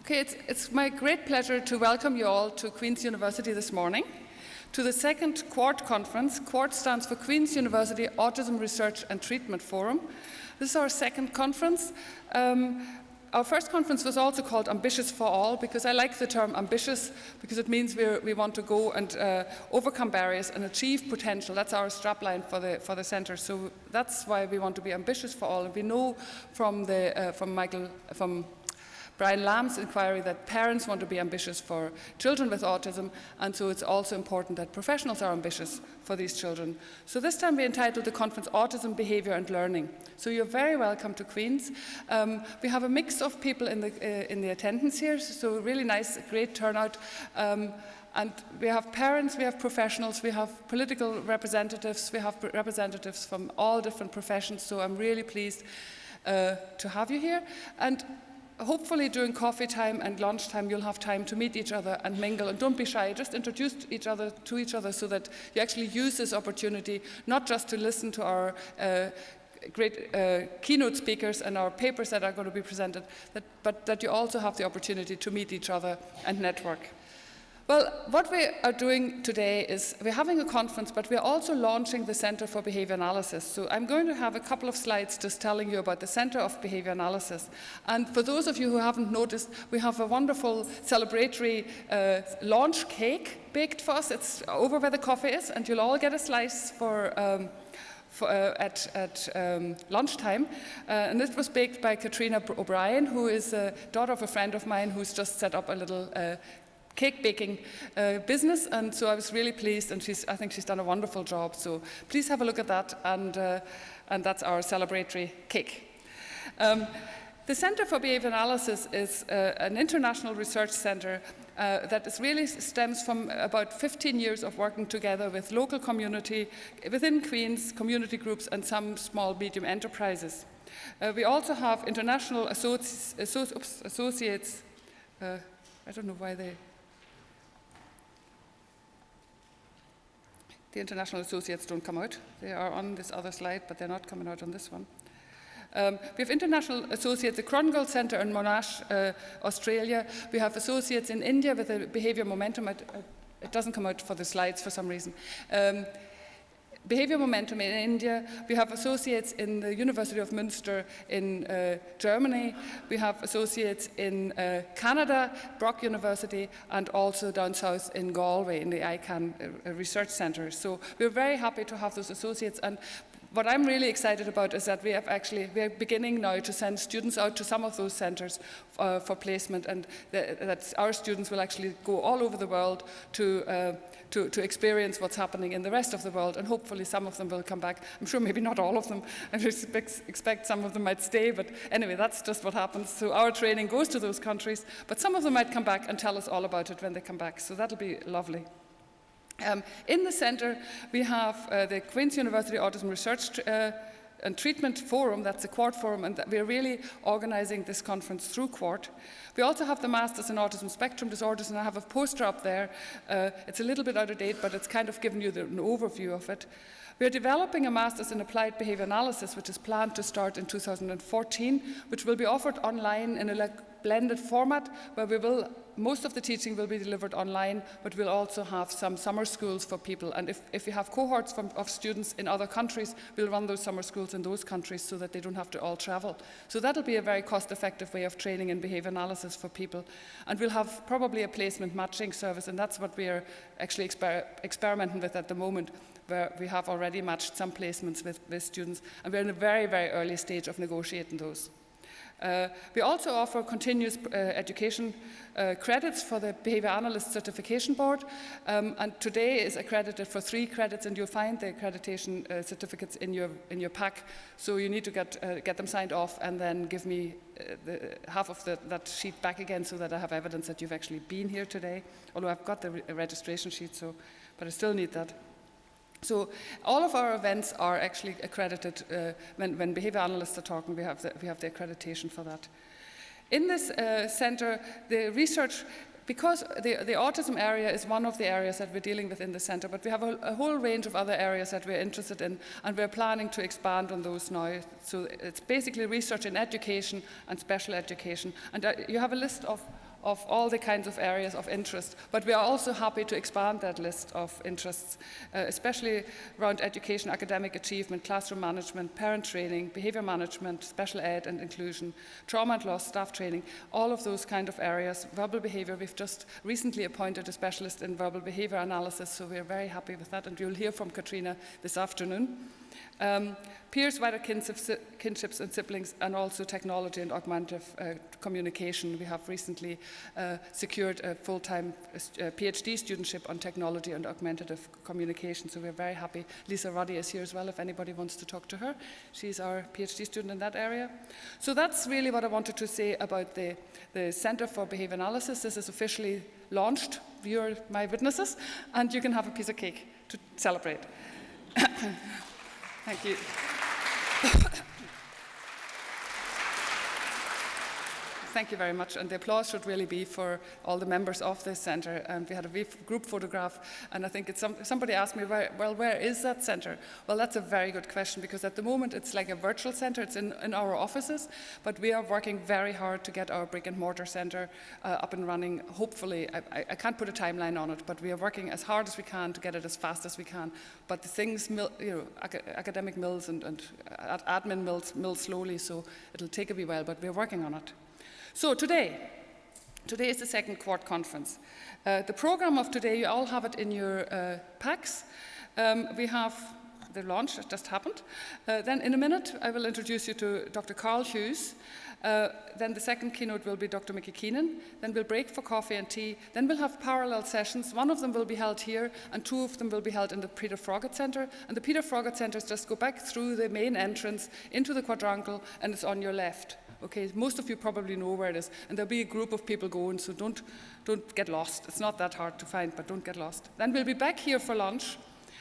Okay, it's my great pleasure to welcome you all to Queen's University this morning, to the second QUART conference. QUART stands for Queen's University Autism Research and Treatment Forum. This is our second conference. Our first conference was also called Ambitious for All, because I like the term ambitious, because it means we want to go and overcome barriers and achieve potential. That's our strapline for the centre. So that's why we want to be ambitious for all. And we know from Brian Lamb's inquiry that parents want to be ambitious for children with autism, and so it's also important that professionals are ambitious for these children. So this time we entitled the conference Autism, Behaviour and Learning. So you're very welcome to Queen's. We have a mix of people in the attendance here, so really nice, great turnout. And we have parents, we have professionals, we have political representatives, we have representatives from all different professions, so I'm really pleased to have you here. And hopefully during coffee time and lunchtime you'll have time to meet each other and mingle, and don't be shy, just introduce each other to each other so that you actually use this opportunity not just to listen to our great keynote speakers and our papers that are going to be presented, but that you also have the opportunity to meet each other and network. Well, what we are doing today is we're having a conference, but we're also launching the Centre for Behaviour Analysis. So I'm going to have a couple of slides just telling you about the Centre of Behaviour Analysis. And for those of you who haven't noticed, we have a wonderful celebratory launch cake baked for us. It's over where the coffee is, and you'll all get a slice at lunchtime. And this was baked by Katrina O'Brien, who is a daughter of a friend of mine who's just set up a little cake baking business, and so I was really pleased, and I think she's done a wonderful job. So please have a look at that, and that's our celebratory cake. The Centre for Behaviour Analysis is an international research centre that really stems from about 15 years of working together with local community, within Queen's, community groups, and some small medium enterprises. We also have international associates. I don't know why the international associates don't come out. They are on this other slide, but they're not coming out on this one. We have international associates, the Krongold Centre in Monash, Australia. We have associates in India with the Behaviour Momentum. It doesn't come out for the slides for some reason. Behaviour Momentum in India. We have associates in the University of Münster in Germany. We have associates in Canada, Brock University, and also down south in Galway in the ICANN Research Centre. So we're very happy to have those associates. And what I'm really excited about is that we are beginning now to send students out to some of those centres for placement, and that our students will actually go all over the world to experience what's happening in the rest of the world, and hopefully some of them will come back. I'm sure maybe not all of them. I expect some of them might stay, but anyway, that's just what happens. So our training goes to those countries, but some of them might come back and tell us all about it when they come back, so that'll be lovely. In the centre, we have the Queen's University Autism Research and Treatment Forum, that's the QUART Forum, and we're really organising this conference through QUART. We also have the Masters in Autism Spectrum Disorders, and I have a poster up there. It's a little bit out of date, but it's kind of given you an overview of it. We're developing a Masters in Applied Behaviour Analysis, which is planned to start in 2014, which will be offered online in a blended format, where most of the teaching will be delivered online, but we'll also have some summer schools for people. And if we have cohorts of students in other countries, we'll run those summer schools in those countries so that they don't have to all travel. So that'll be a very cost-effective way of training in behaviour analysis for people. And we'll have probably a placement matching service, and that's what we are actually experimenting with at the moment, where we have already matched some placements with students, and we're in a very, very early stage of negotiating those. We also offer continuous education credits for the Behaviour Analyst Certification Board, and today is accredited for 3 credits, and you'll find the accreditation certificates in your pack. So you need to get them signed off, and then give me half of that sheet back again, so that I have evidence that you've actually been here today. Although I've got the registration sheet, but I still need that. So all of our events are actually accredited. When behaviour analysts are talking, we have the accreditation for that. In this centre, the research, because the autism area is one of the areas that we're dealing with in the centre, but we have a whole range of other areas that we're interested in, and we're planning to expand on those now. So it's basically research in education and special education. And you have a list of of all the kinds of areas of interest. But we are also happy to expand that list of interests, especially around education, academic achievement, classroom management, parent training, behaviour management, special ed and inclusion, trauma and loss, staff training, all of those kind of areas. Verbal behaviour, we've just recently appointed a specialist in verbal behaviour analysis, so we're very happy with that, and you'll hear from Katrina this afternoon. Peers, wider kinships and siblings, and also technology and augmentative communication. We have recently secured a full-time PhD studentship on technology and augmentative communication, so we're very happy. Lisa Ruddy is here as well if anybody wants to talk to her. She's our PhD student in that area. So that's really what I wanted to say about the Centre for Behaviour Analysis. This is officially launched. You're my witnesses, and you can have a piece of cake to celebrate. Thank you. Thank you very much, and the applause should really be for all the members of this centre. We had a group photograph, and I think somebody asked me, where is that centre? Well, that's a very good question, because at the moment it's like a virtual centre. It's in our offices, but we are working very hard to get our brick and mortar centre up and running. Hopefully, I can't put a timeline on it, but we are working as hard as we can to get it as fast as we can. But the things, academic mills and admin mills slowly, so it'll take a wee while, but we're working on it. So today is the second QUART conference. The program of today, you all have it in your packs. We have the launch, it just happened. Then in a minute, I will introduce you to Dr. Carl Hughes. Then the second keynote will be Dr. Mickey Keenan. Then we'll break for coffee and tea. Then we'll have parallel sessions. One of them will be held here, and two of them will be held in the Peter Froggatt Centre. And the Peter Froggatt Centre is just go back through the main entrance into the quadrangle, and it's on your left. Okay, most of you probably know where it is, and there'll be a group of people going, so don't get lost. It's not that hard to find, but don't get lost. Then we'll be back here for lunch,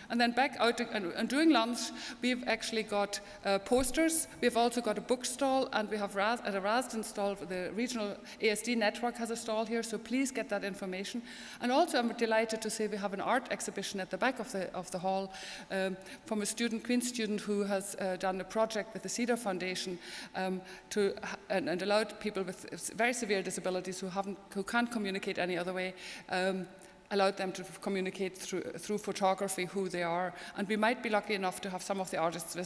and then back out and during lunch, we've actually got posters. We've also got a book stall, and we have at a Rasden stall. The regional ASD network has a stall here, so please get that information. And also, I'm delighted to say we have an art exhibition at the back of the hall from a student, Queen's student, who has done a project with the Cedar Foundation and allowed people with very severe disabilities who can't communicate any other way. Allowed them to communicate through photography who they are. And we might be lucky enough to have some of the artists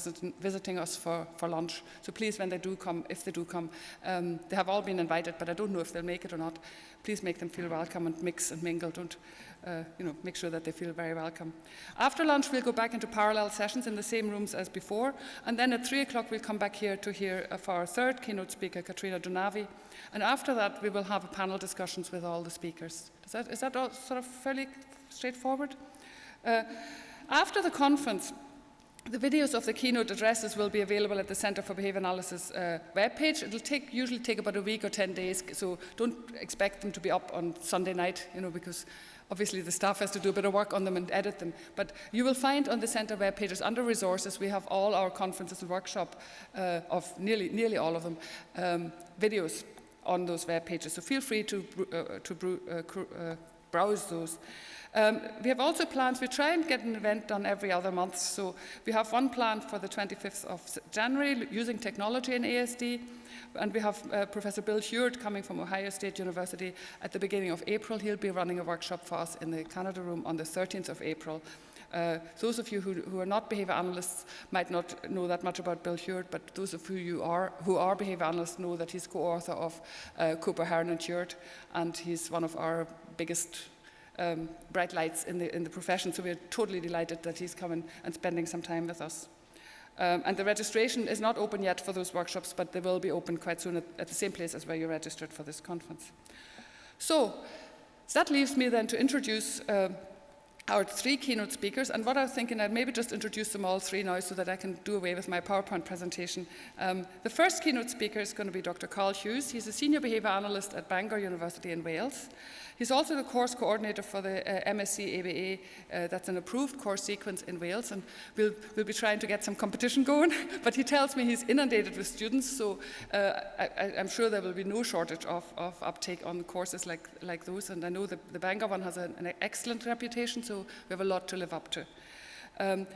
visiting us for lunch. So please, when they do come, if they do come, they have all been invited, but I don't know if they'll make it or not. Please make them feel welcome and mix and mingle. Don't, make sure that they feel very welcome. After lunch, we'll go back into parallel sessions in the same rooms as before. And then at 3 o'clock, we'll come back here to hear for our third keynote speaker, Katrina Donavi. And after that, we will have a panel discussions with all the speakers. Is that all sort of fairly straightforward? After the conference, the videos of the keynote addresses will be available at the Centre for Behaviour Analysis webpage. It'll usually take about a week or 10 days, so don't expect them to be up on Sunday night, because obviously the staff has to do a bit of work on them and edit them. But you will find on the Centre web pages, under resources, we have all our conferences and workshop of nearly all of them, videos on those web pages. So feel free to browse those. We have also plans. We try and get an event done every other month. So we have one planned for the 25th of January using technology in ASD. And we have Professor Bill Hewitt coming from Ohio State University at the beginning of April. He'll be running a workshop for us in the Canada room on the 13th of April. Those of you who are not behaviour analysts might not know that much about Bill Hewitt, but those of you who are behaviour analysts know that he's co-author of Cooper, Heron and Hewitt, and he's one of our biggest bright lights in the profession. So we're totally delighted that he's coming and spending some time with us. And the registration is not open yet for those workshops, but they will be open quite soon at the same place as where you registered for this conference. So that leaves me then to introduce our three keynote speakers, and what I was thinking, I'd maybe just introduce them all three now so that I can do away with my PowerPoint presentation. The first keynote speaker is going to be Dr. Carl Hughes. He's a senior behaviour analyst at Bangor University in Wales. He's also the course coordinator for the MSc ABA. That's an approved course sequence in Wales, and we'll be trying to get some competition going, but he tells me he's inundated with students, so I'm sure there will be no shortage of uptake on courses like those, and I know the Bangor one has an excellent reputation, so we have a lot to live up to.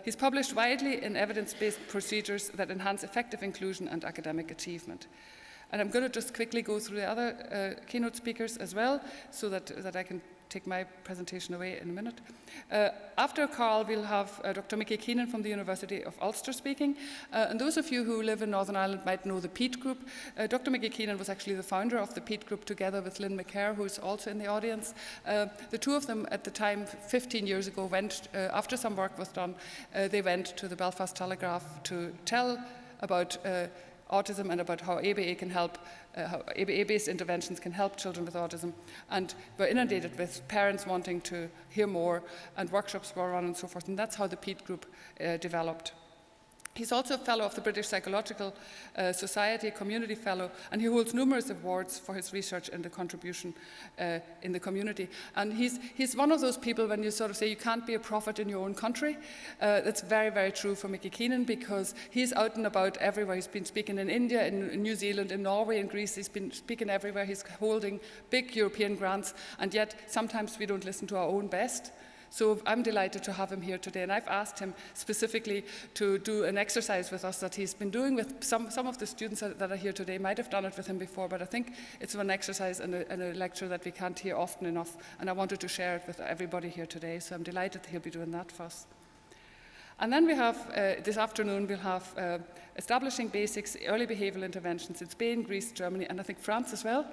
He's published widely in evidence-based procedures that enhance effective inclusion and academic achievement. And I'm going to just quickly go through the other keynote speakers as well, so that I can take my presentation away in a minute. After Carl, we'll have Dr. Mickey Keenan from the University of Ulster speaking. And those of you who live in Northern Ireland might know the PEAT group. Dr. Mickey Keenan was actually the founder of the PEAT group together with Lynn McCare, who's also in the audience. The two of them at the time, 15 years ago, went, after some work was done, they went to the Belfast Telegraph to tell about autism and about how ABA can help, how ABA-based interventions can help children with autism, and were inundated with parents wanting to hear more, and workshops were run and so forth, and that's how the PEAT group developed. He's also a fellow of the British Psychological Society, a community fellow, and he holds numerous awards for his research and the contribution in the community. And he's one of those people when you sort of say you can't be a prophet in your own country. That's very, very true for Mickey Keenan, because he's out and about everywhere. He's been speaking in India, in New Zealand, in Norway, in Greece. He's been speaking everywhere. He's holding big European grants, and yet sometimes we don't listen to our own best. So I'm delighted to have him here today, and I've asked him specifically to do an exercise with us that he's been doing with some of the students that are here today. Might have done it with him before, but I think it's an exercise and a lecture that we can't hear often enough, and I wanted to share it with everybody here today, so I'm delighted that he'll be doing that for us. And then we have, this afternoon, we'll have Establishing Basics, Early Behavioural Interventions in Spain, Greece, Germany, and I think France as well,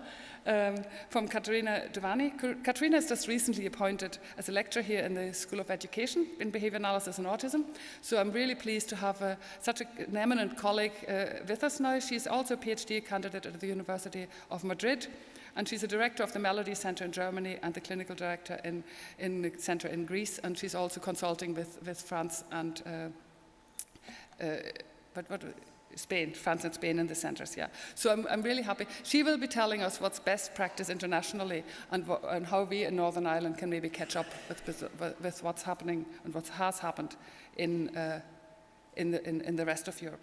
from Caterina Giovanni. Caterina is just recently appointed as a lecturer here in the School of Education in Behaviour Analysis and Autism. So I'm really pleased to have such an eminent colleague with us now. She's also a PhD candidate at the University of Madrid, and she's a director of the Melody Center in Germany and the clinical director in the center in Greece, and she's also consulting with France and France and Spain in the centers, yeah. So I'm really happy. She will be telling us what's best practice internationally and how we in Northern Ireland can maybe catch up with what's happening and what has happened in the rest of Europe.